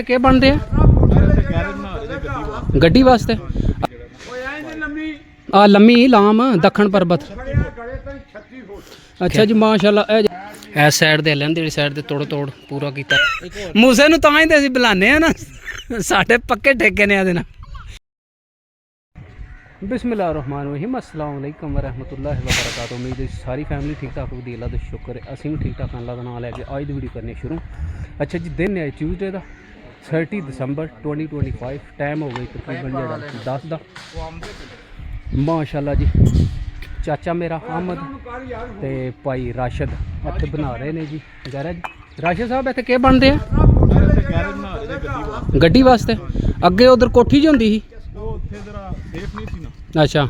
क्या बन रहा गड्डी वास्ते लम्मी लाम दखन पर्बत। अच्छा जी माशाल्लाह इस साइड दे लैंदी साइड ते तोड़ तोड़ पूरा कीता मूसे नूं तां ही ते असीं बुलाने आ ना साडे पक्के ठेके ने आदे ना। बिस्मिल्लाहिर्रहमानिर्रहीम अस्सलाम वालेकुम वरहमतुल्लाहि वबरकातुहू। उम्मीद है सारी फैमिली ठीक ठाक होगी। अल्लाह दा शुक्र है असीं भी ठीक ठाक अल्लाह दा नाम लैके अज दी वीडियो करने शुरू। अच्छा जी दिन है ट्यूसडे का 30 दिसंबर 2025। टाइम हो गई तकरीबन 10 का। माशाल्लाह जी चाचा मेरा अहमद ते भाई राशिद इत्थे बना रहे ने जी गैरेज। राशिद साहब इत्थे क्या बन रहे गड्डी वास्ते? अगे उधर कोठी जी होंदी ही। अच्छा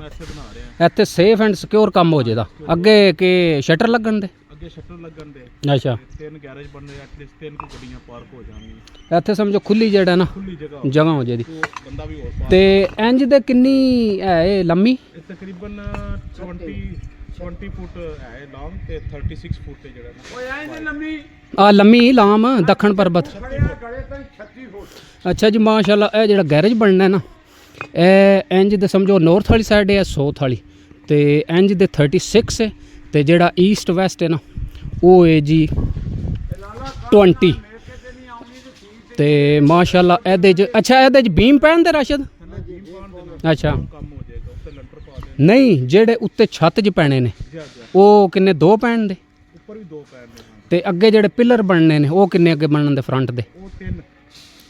इत्थे सेफ एंड सिक्योर काम हो जाएगा। अगे के शटर लगन दे अच्छा इत्थे समझो खुली जगह ना जगह हो जाएगी। ते इंज दे किन्नी है लम्मी? तकरीबन 20 फुट है लॉन्ग ते 36 फुट है जगह लम्मी लाम दखन पर्बत। अच्छा जी माशाल्लाह ये जेड़ा गैरेज बनना है ना इंज दे समझो नॉर्थ वाली साइड है साउथ वाली ते इंज दे 36 है ते जेड़ा ईस्ट वैस्ट है ना वो है जी 20 ते माशाल्लाह एदे च। अच्छा एदे च बीम पैन दे राशिद? अच्छा नहीं जेड़े उत्ते छत च पैने ने वो किन्ने दो पैन दे ते अगे जेड़े पिलर बनने ने वो किन्ने अगे बनन दे फ्रंट दे?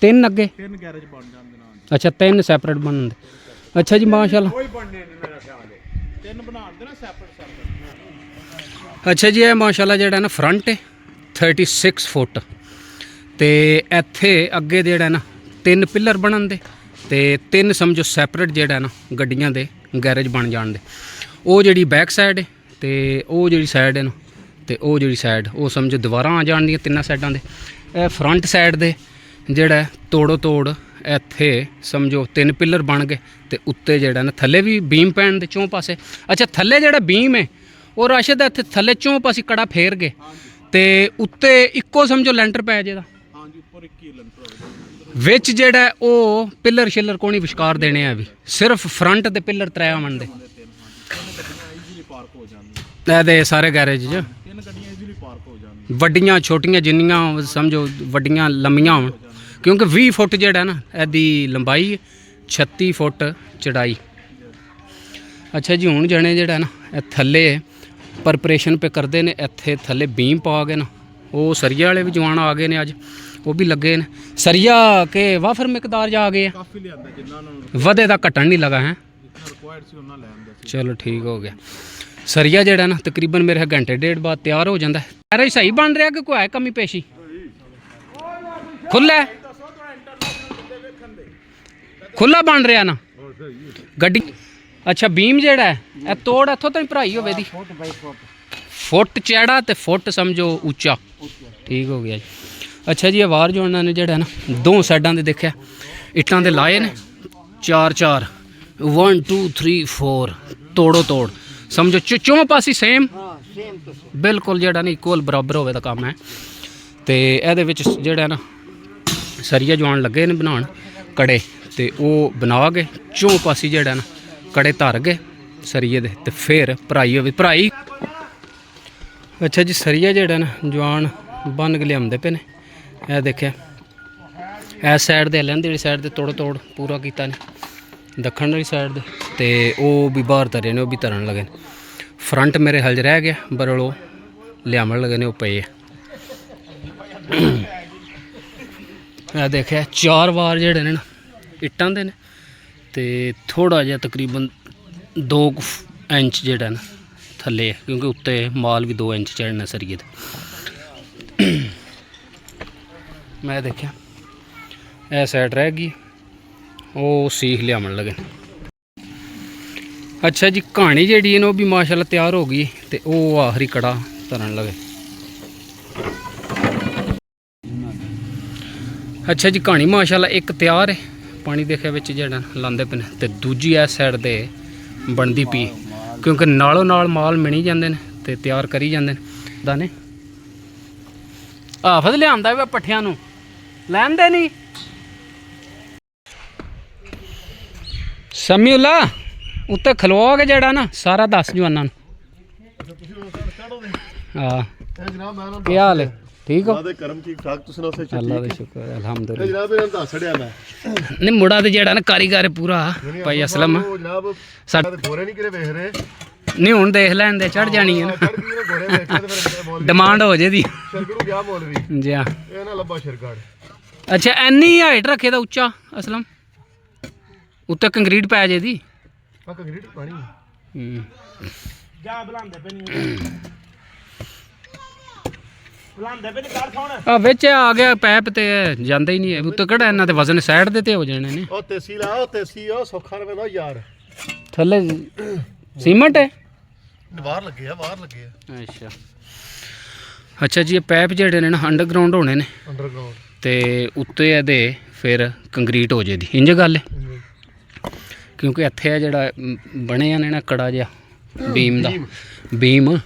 तीन अगे। अच्छा तीन सैपरेट बनन दे। अच्छा जी माशाल्लाह। अच्छा जी माशाल्लाह जेड़ा ना फ्रंट है 36 फुट ते इत्थे अगे जेड़ा ना तीन पिलर बनन दे ते तीन समझो सैपरेट जेड़ा ना गड्डियां दे गैरेज बन जान दे। वो जेड़ी बैक साइड है ते वो जेड़ी साइड है ना ते वो जेड़ी साइड वो समझो दीवारां आ जान दियां तिन्ना साइडां दे। फ्रंट साइड दे जेड़ा तोड़ो तोड़ इत्थे समझो तीन पिलर बन गए ते उत्ते जेड़ा ना थल्ले भी बीम पैन दे चौं पासे। अच्छा थल्ले जेड़ा बीम है वो राशिद इत्थे थल्ले चौं पासे कड़ा फेर गए ते उत्ते इक्को समझो लैंटर पै जेदा विच जेड़ा ओ पिलर शिलर कोनी विशकार देने है भी सिर्फ फ्रंट दे पिलर त्रै आवन दे दे सारे गैरेज च वड्डियां छोटियां जिन्नियां समझो वड्डियां लम्मियां होन क्योंकि 20 फुट जेड़ा ना एदी लंबाई 36 फुट चढ़ाई। अच्छा जी हुण जने जेड़ा ना थल्ले प्रपरेशन पे करते हैं इत्थे थल्ले बीम पा गए ना वो सरिया वाले भी जवान आ गए ने अज वो भी लगे ने सरिया के वाफर मकदार जा आ गए वधे दा घटन नहीं लगा है। चलो ठीक हो गया। सरिया जेड़ा ना तकरीबन मेरे घंटे डेढ़ बाद तैयार हो जाता है। गैरेज सही बन रहा कि कोई है कमी पेशी? खुला खुला बन रहा ना गड्डी? अच्छा बीम जेड़ा है तोड़ इत्थों तो भराई होवे दी फुट चैड़ा ते फुट समझो उच्चा ठीक हो गया जी। अच्छा जी आवार जो उन्होंने जेड़ा ना दो साइडां दे देखा इट्टां दे लाए ने 4 1 2 3 4 तोड़ो तोड़ समझो चौं पासी सेम बिल्कुल जेड़ा ना इक्वल बराबर होवे दा काम है। ते एहदे विच जेड़ा ना सरिया जवान लगे ने बनान कड़े ते वो बना गए चौं पासी जेड़ा ना कड़े धर गए सरिये दे ते फिर भराई होवे भराई। अच्छा जी सरिया जेड़ा ना जवान बन के लियामदे पे ने यह देखिया इस साइड दे लैंदी साइड दे तोड़ तोड़ पूरा कीता ने दखन वाली साइड दे ते वो भी बाहर धरे ने वो भी धरन लगे। फ्रंट मेरे हल रह गया बरल वो लियामन लगे ने वो पे देखिया 4 वार जेड़े ने ना इट्टां दे ने ते थोड़ा जिहा तकरीबन 2 इंच जेड़ा ना थल्ले है क्योंकि उत्ते माल भी 2 इंच चढ़ना सरिये दे। मैं देखा यह साइड रह गई वो सीख लियामन लगे। अच्छा जी कहानी जी वो भी माशाल्लाह तैयार हो गई तो वो आखिरी कड़ा धरन लगे। अच्छा जी कहानी माशाल्लाह एक तैयार है पानी देखे बिच जेड़ा लांदे पे ते दूजी इस साइड ते बनती पी क्योंकि नालों नाल माल मिनी जाते हैं तो तैयार करी जाते हैं दाने। हाफत लिया पट्ठिया लैन दे नहीं ਸਮੀਉਲਾ ਉੱਤੇ ਖਲਵਾ ਕੇ ਜਿਹੜਾ ਨਾ ਸਾਰਾ ਦੱਸ ਜਵਾਨਾਂ ਨੂੰ। ਹਾਂ ਜਨਾਬ ਮੈਂ ਕੀ ਹਾਲ ਹੈ? ਠੀਕ ਹੋ? ਦੇ ਕਰਮ ਠੀਕ ਠਾਕ ਤੁਸੀਂ ਨਾ ਉਸੇ ਅੱਲਾ ਦਾ ਸ਼ੁਕਰ ਹੈ, ਅਲਹਮਦੁਲਿਲਾ। ਜਨਾਬ ਇਹਨਾਂ ਦੱਸ ਛੜਿਆ ਮੈਂ ਨਹੀਂ ਮੁੰਡਾ ਤੇ ਜਿਹੜਾ ਨਾ ਕਾਰੀਗਰ ਹੈ ਪੂਰਾ ਭਾਈ ਅਸਲਮ ਉਹ ਜਨਾਬ ਸਾਡੇ ਗੋਰੇ ਨਹੀਂ ਕਿਰੇ ਵੇਖ ਰਹੇ ਨਹੀਂ ਹੁਣ ਦੇਖ ਲੈਣ ਦੇ ਚੜ ਜਾਣੀ ਹੈ ਨਾ ਚੜ ਗਈ ਗੋਰੇ ਵੇਖ ਕੇ ਤੇ ਫਿਰ ਮੌਲਵੀ ਡਿਮਾਂਡ ਹੋ ਜੇ ਦੀ ਸ਼ਰਗੜੂ ਗਿਆ ਮੌਲਵੀ ਜੀ ਹਾਂ। ਇਹ ਨਾ ਲੱਭਾ ਸ਼ਰਗੜ ਅੱਛਾ ਐਨੀ ਹਾਈਟ ਰੱਖੇ ਦਾ ਉੱਚਾ ਅਸਲਮ ਉੱਤੇ ਕੰਕਰੀਟ ਪੈ ਜੇ ਦੀ ਆ ਕੰਕਰੀਟ ਪਾਣੀ ਜਾ ਬੁਲਾਉਂਦੇ ਪਏ ਨਹੀਂ ਬੁਲਾਉਂਦੇ ਪਏ ਨਹੀਂ ਕਰ ਫੋਨ ਆ ਵਿੱਚ ਆ ਗਿਆ ਪੈਪ ਤੇ ਜਾਂਦਾ ਹੀ ਨਹੀਂ ਹੈ ਉੱਤੇ ਕਿਹੜਾ ਇਹਨਾਂ ਦੇ ਵਜ਼ਨ ਸਾਈਡ ਦੇ ਤੇ ਹੋ ਜਾਣੇ ਨੇ ਉਹ ਤੇਸੀ ਲਾ ਉਹ ਤੇਸੀ ਉਹ ਸੌਖਾ ਰਵੇ ਨਾ ਯਾਰ ਥੱਲੇ ਸੀਮੈਂਟ ਹੈ ਬਾਹਰ ਲੱਗੇ ਆ ਬਾਹਰ ਲੱਗੇ ਆ ਅੱਛਾ ਅੱਛਾ ਜੀ ਇਹ ਪੈਪ ਜਿਹੜੇ ਨੇ ਨਾ ਅੰਡਰਗਰਾਉਂਡ ਹੋਣੇ ਨੇ ਅੰਡਰਗਰਾਉਂਡ ਤੇ ਉੱਤੇ ਇਹਦੇ ਫਿਰ ਕੰਕਰੀਟ ਹੋ ਜੇ ਦੀ ਇੰਜ ਗੱਲ ਹੈ ਕਿਉਂਕਿ ਇੱਥੇ ਆ ਜਿਹੜਾ ਬਣਿਆ ਨੇ ਨਾ ਕੜਾ ਜਿਹਾ ਬੀਮ ਦਾ ਬੀਮ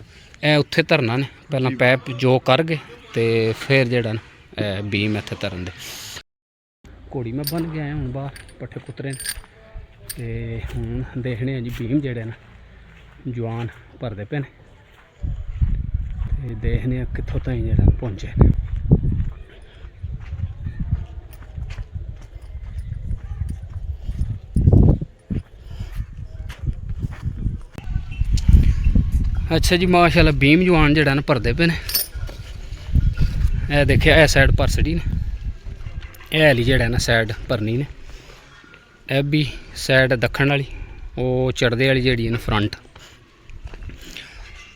ਇਹ ਉੱਥੇ ਧਰਨਾ ਨੇ ਪਹਿਲਾਂ ਪੈਪ ਜੋ ਕਰ ਗਏ ਤੇ ਫਿਰ ਜਿਹੜਾ ਨਾ ਇਹ ਬੀਮ ਇੱਥੇ ਧਰਨ ਦੇ। ਘੋੜੀ ਮੈਂ ਬਣ ਕੇ ਆਇਆ ਹੁਣ ਬਾਹਰ ਪੱਠੇ ਕੁਤਰੇ ਨੇ ਤੇ ਹੁਣ ਦੇਖਣੇ ਆ ਜੀ ਬੀਮ ਜਿਹੜੇ ਨਾ ਜਵਾਨ ਭਰਦੇ ਪਏ ਨੇ ਤੇ ਦੇਖਣੇ ਆ ਕਿੱਥੋਂ ਤਾਈਂ ਜਿਹੜਾ ਪਹੁੰਚੇ ਨੇ। ਅੱਛਾ ਜੀ ਮਾਸ਼ਾਅੱਲਾ ਬੀਮ ਜਵਾਨ ਜਿਹੜਾ ਨਾ ਭਰਦੇ ਪਏ ਨੇ। ਇਹ ਦੇਖਿਆ ਇਹ ਸਾਈਡ ਭਰ ਛੜੀ ਨੇ ਇਹ ਵਾਲੀ ਜਿਹੜਾ ਨਾ ਸਾਈਡ ਭਰਨੀ ਨੇ ਇਹ ਵੀ ਸਾਈਡ ਦੱਖਣ ਵਾਲੀ ਉਹ ਚੜਦੇ ਵਾਲੀ ਜਿਹੜੀ ਹੈ ਨਾ ਫਰੰਟ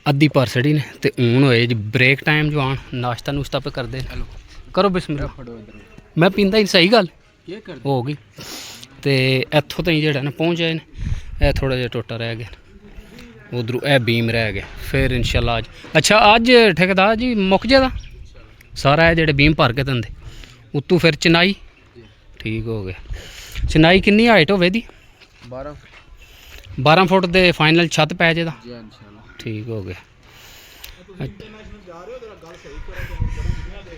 ਅੱਧੀ ਭਰ ਛੜੀ ਨੇ ਤੇ ਹੁਣ ਹੋਏ ਜੀ ਬ੍ਰੇਕ ਟਾਈਮ ਜਵਾਨ ਨਾਸ਼ਤਾ ਨੂਸ਼ਤਾ ਪੇ ਕਰਦੇ ਕਰੋ ਬਿਸਮਿਲ੍ਲਾ ਮੈਂ ਪੀਂਦਾ ਹੀ ਸਹੀ ਗੱਲ ਹੋ ਗਈ ਤੇ ਇੱਥੋਂ ਤਾਈਂ ਜਿਹੜਾ ਨਾ ਪਹੁੰਚ ਜਾਏ ਨੇ ਇਹ ਥੋੜਾ ਜਿਹਾ ਟੋਟਾ ਰਹਿ ਗਿਆ ਉਧਰੋਂ ਇਹ ਬੀਮ ਰਹਿ ਗਿਆ ਫਿਰ ਇਨਸ਼ਾਅੱਲਾ ਅੱਜ ਅੱਛਾ ਅੱਜ ਠੇਕੇਦਾਰ ਜੀ ਮੁੱਕ ਜਾਦਾ ਸਾਰਾ ਇਹ ਜਿਹੜੇ ਬੀਮ ਭਰ ਕੇ ਦਿੰਦੇ ਉੱਤੋਂ ਫਿਰ ਚਨਾਈ ਠੀਕ ਹੋ ਗਿਆ। ਚਨਾਈ ਕਿੰਨੀ ਹਾਈਟ ਹੋਵੇ ਦੀ 12 ਫੁੱਟ ਦੇ ਫਾਈਨਲ ਛੱਤ ਪੈ ਜੇ ਦਾ ਠੀਕ ਹੋ ਗਿਆ।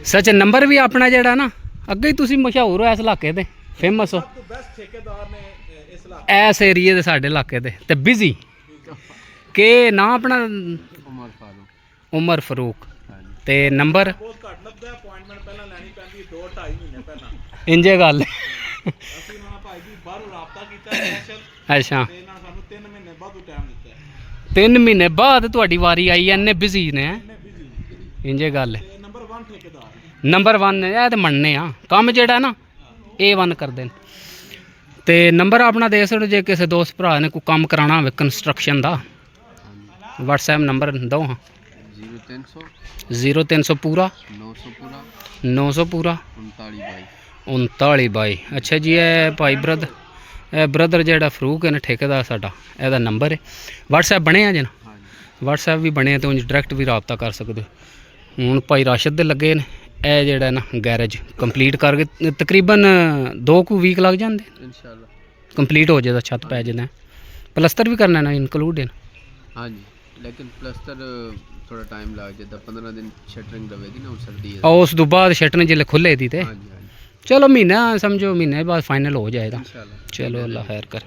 ਸੱਚ ਨੰਬਰ ਵੀ ਆਪਣਾ ਜਿਹੜਾ ਨਾ ਅੱਗੇ ਹੀ ਤੁਸੀਂ ਮਸ਼ਹੂਰ ਹੋ ਇਸ ਇਲਾਕੇ ਦੇ ਫੇਮਸ ਹੋ ਇਸ ਏਰੀਏ ਦੇ ਸਾਡੇ ਇਲਾਕੇ ਦੇ ਤੇ ਬਿਜ਼ੀ ਕਿ ਨਾ ਆਪਣਾ ਉਮਰ ਫਾਰੂਕ ਤੇ ਨੰਬਰ ਅਪਾਇੰਟਮੈਂਟ ਪਹਿਲਾਂ ਲੈਣੀ ਪੈਂਦੀ 2-2.5 ਮਹੀਨੇ ਪਹਿਲਾਂ ਇੰਜੇ ਗੱਲ ਅਸੀਂ ਉਹਨਾਂ ਭਾਈ ਜੀ ਬਾਹਰੋਂ ਰਾਬਤਾ ਕੀਤਾ ਸਪੈਸ਼ਲ ਅੱਛਾ ਤੇ ਇਹਨਾਂ ਸਾਨੂੰ 3 ਮਹੀਨੇ ਬਾਅਦ ਟਾਈਮ ਦਿੱਤਾ 3 ਮਹੀਨੇ ਬਾਅਦ ਤੁਹਾਡੀ ਵਾਰੀ ਆਈ ਐਨੇ ਬਿਜ਼ੀ ਨੇ ਇੰਜੇ ਗੱਲ ਤੇ ਨੰਬਰ 1 ਠੇਕੇਦਾਰ ਨੰਬਰ 1 ਇਹ ਤੇ ਮੰਨਨੇ ਆ ਕੰਮ ਜਿਹੜਾ ਨਾ A1 ਕਰਦੇ ਨੇ ਤੇ ਨੰਬਰ ਆਪਣਾ ਦੇ ਸਕਦੇ ਜੇ ਕਿਸੇ ਦੋਸਤ ਭਰਾ ਨੇ ਕੋਈ ਕੰਮ ਕਰਾਉਣਾ ਹੋਵੇ ਕੰਸਟਰਕਸ਼ਨ ਦਾ WhatsApp ਨੰਬਰ ਦੋ ਹਾਂ 0300 ਪੂਰਾ 900 ਪੂਰਾ 39 ਬਾਈ ਅੱਛਾ ਜੀ ਇਹ ਭਾਈ ਬ੍ਰਦਰ ਜਿਹੜਾ ਫਰੂਕ ਹੈ ਨਾ ਠੇਕੇਦਾਰ ਸਾਡਾ ਇਹਦਾ ਨੰਬਰ ਹੈ WhatsApp ਬਣਿਆ ਜੇ ਨਾ WhatsApp ਵੀ ਬਣਿਆ ਤੇ ਉਂਝ ਡਾਇਰੈਕਟ ਵੀ ਰਾਬਤਾ ਕਰ ਸਕਦੇ ਹੋ। ਹੁਣ ਭਾਈ ਰਾਸ਼ਦ ਦੇ ਲੱਗੇ ਨੇ ਇਹ ਜਿਹੜਾ ਨਾ ਗੈਰੇਜ ਕੰਪਲੀਟ ਕਰਕੇ ਤਕਰੀਬਨ 2 ਵੀਕ ਲੱਗ ਜਾਂਦੇ ਇਨਸ਼ਾਅੱਲਾ ਕੰਪਲੀਟ ਹੋ ਜਾਏਗਾ ਛੱਤ ਪੈ ਜਾਂਦਾ ਪਲਸਤਰ ਵੀ ਕਰਨਾ ਨਾ ਇਨਕਲੂਡ ਹੈ ਹਾਂਜੀ ਲੇਕਿਨ ਪਲਸਤਰ ਥੋੜਾ ਟਾਈਮ ਲੱਗ ਜਾਂਦਾ 15 ਦਿਨ ਸ਼ਟਰਿੰਗ ਰਵੇਗੀ ਨਾ ਸਰਦੀ ਹੈ ਉਸ ਤੋਂ ਬਾਅਦ ਸ਼ਟਰਿੰਗ ਜਿਲੇ ਖੁੱਲੇ ਦੀ ਤੇ ਚਲੋ ਮਹੀਨਾ ਸਮਝੋ ਮਹੀਨੇ ਬਾਅਦ ਫਾਈਨਲ ਹੋ ਜਾਏਗਾ ਚਲੋ ਅੱਲਾ ਖੈਰ ਕਰ।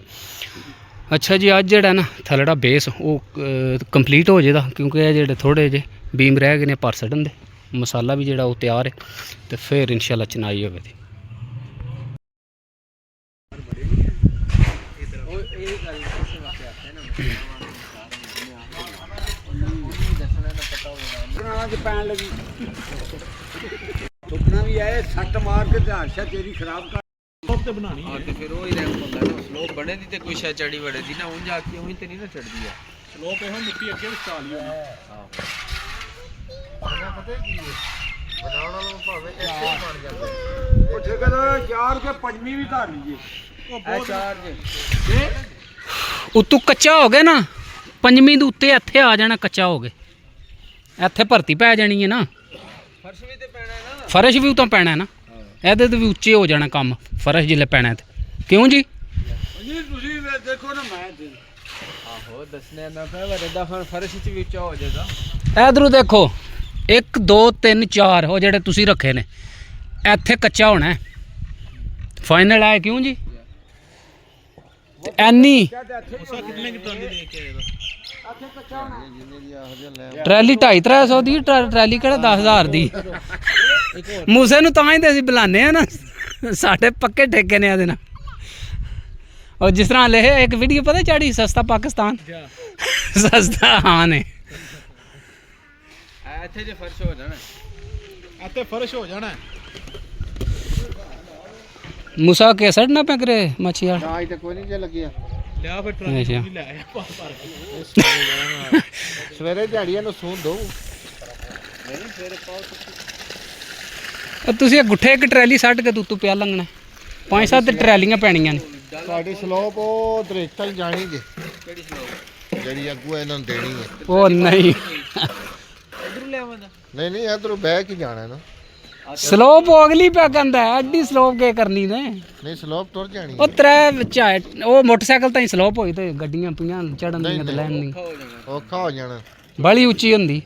ਅੱਛਾ ਜੀ ਅੱਜ ਜਿਹੜਾ ਨਾ ਥੱਲੜਾ ਬੇਸ ਉਹ ਕੰਪਲੀਟ ਹੋ ਜਾਏਗਾ ਕਿਉਂਕਿ ਇਹ ਜਿਹੜੇ ਥੋੜੇ ਜਿਹੇ ਬੀਮ ਰਹਿ ਗਏ ਨੇ ਭਰ ਛੱਡਣ ਦੇ ਮਸਾਲਾ ਵੀ ਜਿਹੜਾ ਉਹ ਤਿਆਰ ਹੈ ਤੇ ਫਿਰ ਇਨਸ਼ਾਅੱਲਾ ਚਨਾਈ ਹੋਵੇ ਦੀ ਪੈਣ ਲੱਗੀ ਸੁਪਨਾ ਵੀ ਆਏ ਸੱਟ ਮਾਰ ਕੇ ਤੇ ਹਾਸ਼ਾ ਤੇਰੀ ਖਰਾਬ ਕਰ ਸਲੋਪ ਤੇ ਬਣਾਣੀ ਹਾਂ ਤੇ ਫਿਰ ਉਹ ਹੀ ਰਹਿ ਹੁੰਦਾ ਨਾ ਸਲੋਪ ਬਣੇ ਦੀ ਤੇ ਕੋਈ ਸ਼ਾ ਚੜੀ ਵੜੇ ਦੀ ਨਾ ਉਂਝ ਆ ਕੇ ਉਹੀ ਤੇ ਨਹੀਂ ਨਾ ਚੜਦੀ ਆ ਸਲੋਪ ਇਹੋ ਮਿੱਟੀ ਅੱਗੇ ਵਿਚਾ ਲਈ ਪਤਾ ਕੀ ਹੈ ਬਣਾਉਣ ਵਾਲੋਂ ਭਾਵੇਂ ਐਸੇ ਬਣ ਜਾਂਦੇ ਉਹ ਠੇਕੇਦਾਰ ਚਾਰ ਕੇ ਪੰਜਵੀਂ ਵੀ ਧਾਰ ਲਈਏ ਇਹ ਚਾਰ ਜੇ ਉਤੋਂ ਕੱਚਾ ਹੋ ਗਿਆ ਨਾ ਪੰਜਵੀਂ ਦੇ ਉੱਤੇ ਇੱਥੇ ਆ ਜਾਣਾ ਕੱਚਾ ਹੋ ਗਿਆ ਇੱਥੇ ਭਰਤੀ ਪੈ ਜਾਣੀ ਹੈ ਨਾ ਫਰਸ਼ ਵੀ ਤੇ ਪੈਣਾ ਹੈ ਨਾ ਫਰਸ਼ ਵੀ ਉਤੋਂ ਪੈਣਾ ਨਾ ਇਹਦੇ ਤੇ ਵੀ ਉੱਚੇ ਹੋ ਜਾਣਾ ਕੰਮ ਫਰਸ਼ ਜਿਲੇ ਪੈਣਾ ਤੇ ਕਿਉਂ ਜੀ ਜੀ ਤੁਸੀਂ ਦੇਖੋ ਨਾ ਮੈਂ ਤੇ ਆਹੋ ਦੱਸਨੇ ਨਾ ਪਿਆ ਵਰਦਾ ਖਾਨ ਫਰਸ਼ ਵਿੱਚ ਵੀ ਉੱਚਾ ਹੋ ਜਾਏਗਾ ਇਧਰੋਂ ਦੇਖੋ 1 2 3 4 ਉਹ ਜਿਹੜੇ ਤੁਸੀਂ ਰੱਖੇ ਨੇ ਇੱਥੇ ਕੱਚਾ ਹੋਣਾ ਫਾਈਨਲ ਆਇਆ ਕਿਉਂ ਜੀ ਤੇ ਐਨੀ ਉਸਾ ਕਿੰਨੇ की ट्रॉली लेके आएगा ਟਰੈਲੀ 250-300 ਦੀ ਟਰੈਲੀ ਕਿਹੜਾ 10,000 ਦੀ ਮੂਸੇ ਨੂੰ ਤਾਂ ਹੀ ਤੇ ਅਸੀਂ ਬੁਲਾਉਂਦੇ ਆ ਨਾ ਸਾਡੇ ਪੱਕੇ ਠੇਕੇ ਨੇ ਇਹਦੇ ਨਾਲ ਔਰ ਜਿਸ ਤਰ੍ਹਾਂ ਲੈ ਇੱਕ ਵੀਡੀਓ ਪਤਾ ਚਾੜੀ ਸਸਤਾ ਪਾਕਿਸਤਾਨ ਸਸਤਾ ਹਾਂ ਨੇ ਇੱਥੇ ਜੇ ਫਰਸ਼ ਹੋ ਜਾਣਾ ਇੱਥੇ ਫਰਸ਼ ਹੋ ਜਾਣਾ ਮੂਸਾ ਕੇ ਸੜ ਨਾ ਪੈ ਕਰੇ ਮੱਛੀ ਵਾਲਾ ਨਾ ਤੇ ਕੋਈ ਨਹੀਂ ਜੇ ਲੱਗਿਆ ਲਿਆ ਫਿਰ ਟਰਾਲੀ ਅੱਛਾ। ਲੈ ਆਇਆ ਭਰ ਕੇ ਸਵੇਰੇ ਦਿਹਾੜੀਆਂ ਨੂੰ ਸੂਣ ਦੋ ਤੁਸੀਂ ਇਹ ਗੁੱਠੇ ਇੱਕ ਟਰੈਲੀ ਸੱਟ ਕੇ ਤੂੰ ਪਿਆ ਲੰਘਣਾ 5-7 ਟਰੈਲੀਆਂ ਪੈਣੀਆਂ ਨੇ ਸਾਡੀ ਸਲੋਪ ਉਹ ਦਰੇਕਤਲ ਜਾਣੀ ਜੇ ਜਿਹੜੀ ਅੱਗੂ ਇਹਨਾਂ ਨੂੰ ਦੇਣੀ ਹੈ ਉਹ ਨਹੀਂ ਇਧਰੋਂ ਲਿਆਵਾਂ ਦਾ ਨਹੀਂ ਨਹੀਂ ਇਧਰੋਂ ਬਹਿ ਕੇ ਜਾਣਾ ਨਾ ਸਲੋਪ ਅਗਲੀ ਪਿਆ ਕਹਿੰਦਾ ਐਡੀ ਸਲੋਪ ਕੇ ਕਰਨੀ ਨੇ ਨਹੀਂ ਸਲੋਪ ਤੁਰ ਜਾਣੀ ਉਹ ਤਰੇ ਵਿੱਚ ਆਏ ਉਹ ਮੋਟਰਸਾਈਕਲ ਤਾਂ ਹੀ ਸਲੋਪ ਹੋਈ ਤੇ ਗੱਡੀਆਂ ਪਈਆਂ ਚੜਨ ਦੀਆਂ ਤੇ ਲੈਣ ਨਹੀਂ ਔਖਾ ਹੋ ਜਾਣਾ ਬੜੀ ਉੱਚੀ ਹੁੰਦੀ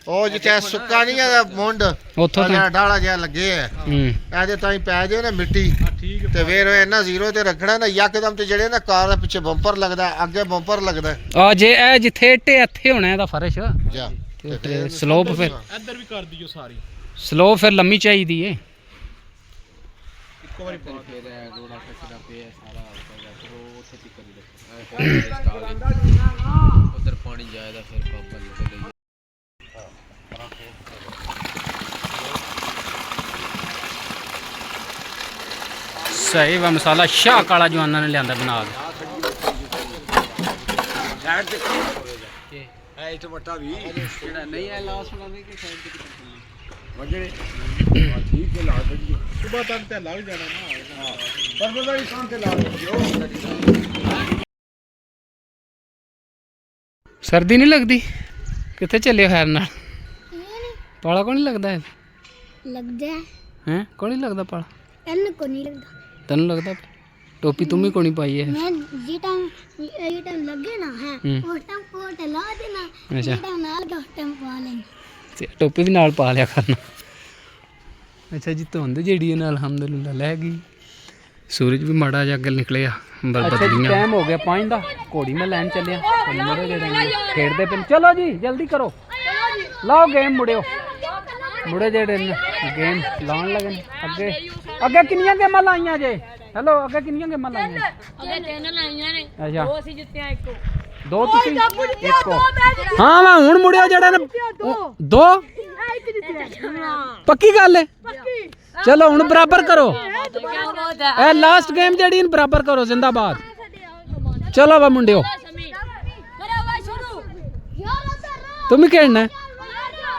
ਉਹ ਜਿੱਥੇ ਸੁੱਕਾ ਨਹੀਂ ਹੈ ਮੁੰਡ ਉੱਥੋਂ ਤਾਂ ਡਾਲਾ ਜਿਹਾ ਲੱਗੇ ਆ ਇਹਦੇ ਤਾਂ ਹੀ ਪੈ ਜੇ ਨਾ ਮਿੱਟੀ ਠੀਕ ਤੇ ਫੇਰ ਉਹ ਇਹਨਾਂ ਜ਼ੀਰੋ ਤੇ ਰੱਖਣਾ ਨਾ ਯਕਦਮ ਤੇ ਜਿਹੜੇ ਨਾ ਕਾਰ ਦੇ ਪਿੱਛੇ ਬੰਪਰ ਲੱਗਦਾ ਅੱਗੇ ਬੰਪਰ ਲੱਗਦਾ ਆ ਜੇ ਇਹ ਜਿੱਥੇ ਇੱਥੇ ਹੋਣਾ ਇਹਦਾ ਫਰਸ਼ ਜਾ ਤੇ ਸਲੋਪ ਫਿਰ ਇੱਧਰ ਵੀ ਕਰ ਦਿਓ ਸਾਰੀ ਸਲੋਪ ਫਿਰ ਲੰਮੀ ਚਾਹੀਦੀ ਏ ਇੱਕੋ ਵਾਰੀ ਪਾ ਫਿਰ ਰੋੜਾ ਕਚਰਾ ਪਿਆ ਸਾਰਾ ਉੱਥੇ ਤੱਕ ਉਧਰ ਪਾਣੀ ਜਾਇਦਾ ਫਿਰ ਪਾਪਾ ਲੱਗੇ ਸਹੀ ਵਾ ਮਸਾਲਾ ਸ਼ਾਹ ਕਾਲਾ ਜਵਾਨਾਂ ਨੇ ਲਿਆਂਦਾ ਬਣਾ ਕੇ ਸਾਈਡ ਤੇ ਐ ਇੱਥੇ ਵੱਟਾ ਵੀ ਜਿਹੜਾ ਨਹੀਂ ਹੈ ਲਾਸ ਬਣਾਉਂਦੇ ਕਿ ਸਾਈਡ ਤੇ ਵਗੜੇ ਠੀਕ ਹੈ ਲਾ ਦਈਏ ਸੁਬਹ ਤੱਕ ਤੇ ਲੱਗ ਜਾਣਾ ਨਾ ਪਰ ਬਦਾ ਇਸ ਤੇ ਲਾ ਦਿਓ ਸਰਦੀ ਨਹੀਂ ਲੱਗਦੀ ਕਿੱਥੇ ਚੱਲੇ ਖੈਰ ਨਾਲ ਪਾਲਾ ਕੋ ਨਹੀਂ ਲੱਗਦਾ ਹੈ लगता है ਹੈ ਕੋ ਨਹੀਂ ਲੱਗਦਾ ਪਾਲਾ एन को नहीं लगता ਤੈਨੂੰ ਲੱਗਦਾ ਟੋਪੀ ਤੂੰ ਵੀ ਕੋਣੀ ਪਾਈ ਹੈ मैं जी टाइम लगे ना है उस टाइम कोट ला देना अच्छा। जी टाइम नाल का उस टाइम पा लेना ਤੇ ਟੋਪੀ ਵੀ ਨਾਲ ਪਾ ਲਿਆ ਕਰਨਾ ਅੱਛਾ ਜੀ ਧੁੰਦ ਜਿਹੜੀ ਨਾਲ ਅਲਹਮਦੁਲਿਲਾ ਲੈ ਗਈ ਸੂਰਜ ਵੀ ਮਾੜਾ ਜਿਹਾ ਅੱਗੇ ਨਿਕਲਿਆ ਬੱਦਲੀਆਂ ਟਾਈਮ ਹੋ ਗਿਆ 5 ਦਾ ਘੋੜੀ ਮੈਂ ਲੈਣ ਚੱਲਿਆ ਮੁੰਡੇ ਜਿਹੜੇ ਖੇਡਦੇ ਪਏ ਚਲੋ ਜੀ ਜਲਦੀ ਕਰੋ ਲਾਓ ਗੇਮ ਮੁੜਿਓ ਮੁੰਡੇ ਜਿਹੜੇ ਨੇ ਗੇਮ ਲਾਉਣ ਲੱਗੇ ਨੇ ਅੱਗੇ ਕਿੰਨੀਆਂ ਗੇਮਾਂ ਲਾਈਆਂ ਜੇ ਹੈਲੋ ਅੱਗੇ ਕਿੰਨੀਆਂ ਗੇਮਾਂ ਲਾਈਆਂ अगर चैनल आईया ने ਅੱਛਾ दो सी जुत्तियां एको ਦੋ ਤੁਸੀਂ ਇੱਕੋ ਹਾਂ ਮੈਂ ਹੁਣ ਮੁੜਿਆ ਜਿਹੜੇ ਨੇ ਦੋ ਪੱਕੀ ਗੱਲ ਹੈ ਚਲੋ ਹੁਣ ਬਰਾਬਰ ਕਰੋ ਇਹ ਲਾਸਟ ਗੇਮ ਜਿਹੜੀ ਇਹਨੂੰ ਬਰਾਬਰ ਕਰੋ ਜ਼ਿੰਦਾਬਾਦ ਚਲੋ ਵਾ ਮੁੰਡਿਓ तुम ही खेलना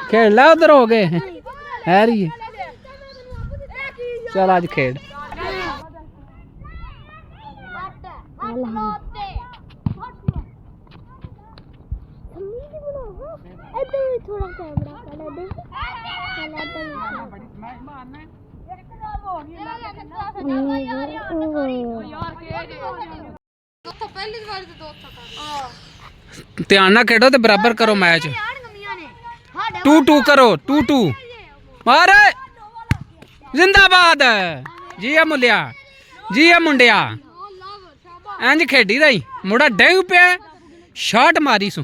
खेल ला उधर हो गए है रही है चल आज खेल थोड़ा कैमरा कर दे ध्यान ना खेडो ते बराबर करो मैच 2-2 करो 2-2 मारे जिंदाबाद जी है मुलिया जी है मुंडिया इंज खेडी दा ही मुड़ा डेंग पे शॉट मारी सू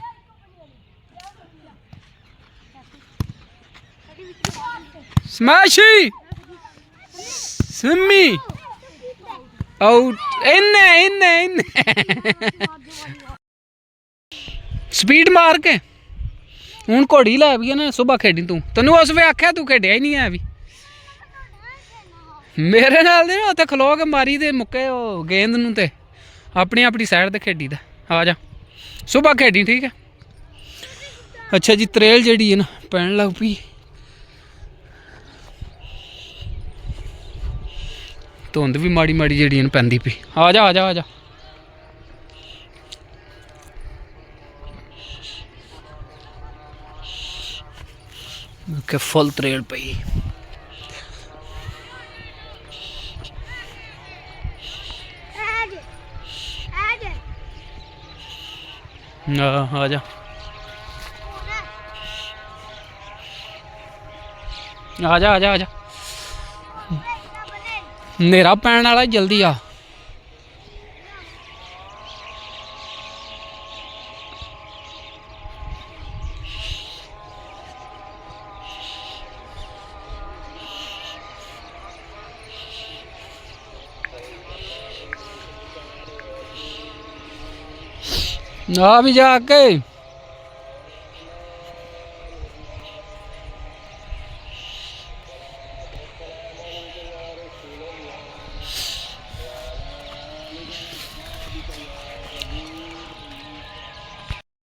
स्मैशी सिमी आउट इन्ने इन्ने इन्ने स्पीड मार के हूँ घोड़ी लै भी ना सुबह खेडी तू तेन उस वे आख्या तू खेडिया ही नहीं है भी मेरे नाल दे उत्थे खलो के मारी ते मुक्के गेंद नूं ते अपनी अपनी साइड ते खेडी दा आ जा सुबह खेडी ठीक है अच्छा जी त्रेल जेड़ी है ना पैन लग पई धुंद भी माड़ी माड़ी जेड़ी पैंदी पई आ जा आ जा आ जा के फुल त्रेल पई आ जा आ जा आ जा आ जा नेरा पैन वाला जल्दी आ ਆ ਵੀ ਜਾ ਕੇ